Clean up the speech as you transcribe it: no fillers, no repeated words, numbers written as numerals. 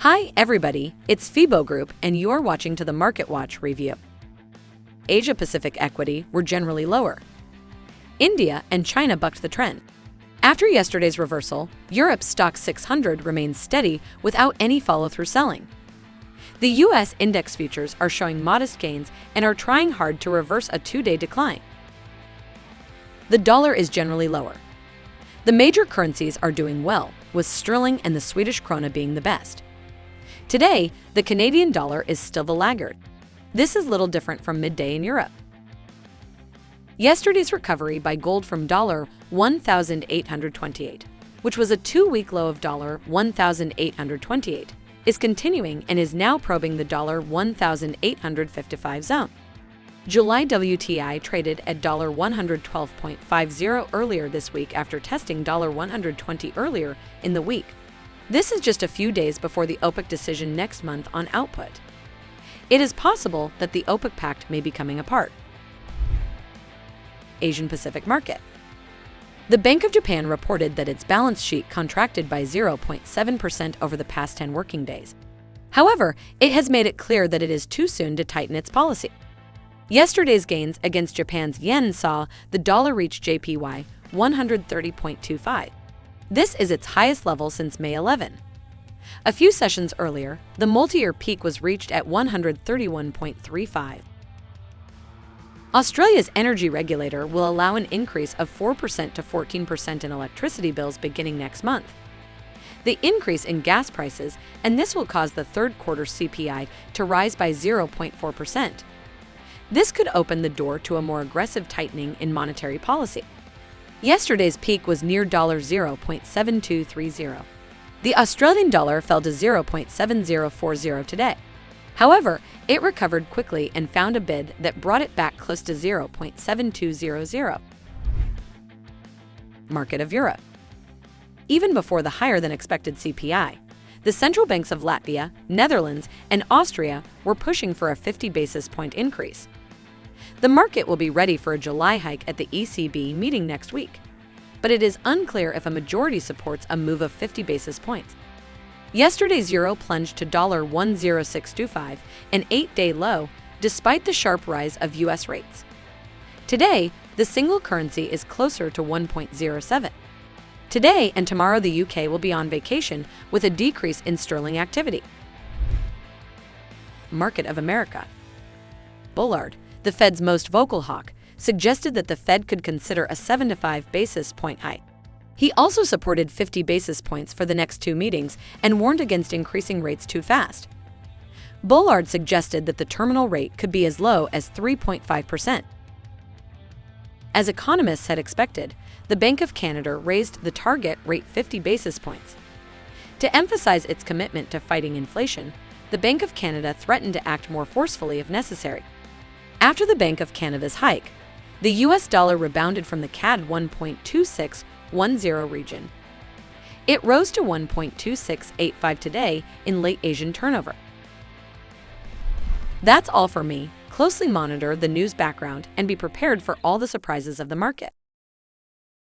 Hi everybody, it's FIBO Group and you're watching to the Market Watch review. Asia-Pacific equity were generally lower. India and China bucked the trend. After yesterday's reversal, Europe's Stoxx 600 remains steady without any follow-through selling. The U.S. index futures are showing modest gains and are trying hard to reverse a two-day decline. The dollar is generally lower. The major currencies are doing well, with sterling and the Swedish krona being the best. Today, the Canadian dollar is still the laggard. This is little different from midday in Europe. Yesterday's recovery by gold from $1,828, which was a two-week low of $1,828, is continuing and is now probing the $1,855 zone. July WTI traded at $112.50 earlier this week after testing $120 earlier in the week. This is just a few days before the OPEC decision next month on output. It is possible that the OPEC pact may be coming apart. Asian Pacific market. The Bank of Japan reported that its balance sheet contracted by 0.7% over the past 10 working days. However, it has made it clear that it is too soon to tighten its policy. Yesterday's gains against Japan's yen saw the dollar reach JPY 130.25. This is its highest level since May 11. A few sessions earlier, the multi-year peak was reached at 131.35. Australia's energy regulator will allow an increase of 4% to 14% in electricity bills beginning next month. The increase in gas prices, and this will cause the third quarter CPI to rise by 0.4%. This could open the door to a more aggressive tightening in monetary policy. Yesterday's peak was near $0.7230. The Australian dollar fell to 0.7040 today. However, it recovered quickly and found a bid that brought it back close to 0.7200. Market of Europe. Even before the higher-than-expected CPI, the central banks of Latvia, Netherlands, and Austria were pushing for a 50 basis point increase. The market will be ready for a July hike at the ECB meeting next week, but it is unclear if a majority supports a move of 50 basis points. Yesterday's euro plunged to $1.0625, an 8-day low, despite the sharp rise of U.S. rates. Today, the single currency is closer to 1.07. Today and tomorrow the UK will be on vacation with a decrease in sterling activity. Market of America. Bullard, the Fed's most vocal hawk, suggested that the Fed could consider a 75 basis point hike. He also supported 50 basis points for the next two meetings and warned against increasing rates too fast. Bullard suggested that the terminal rate could be as low as 3.5%. As economists had expected, the Bank of Canada raised the target rate 50 basis points. To emphasize its commitment to fighting inflation, the Bank of Canada threatened to act more forcefully if necessary. After the Bank of Canada's hike, the U.S. dollar rebounded from the CAD 1.2610 region. It rose to 1.2685 today in late Asian turnover. That's all for me. Closely monitor the news background and be prepared for all the surprises of the market.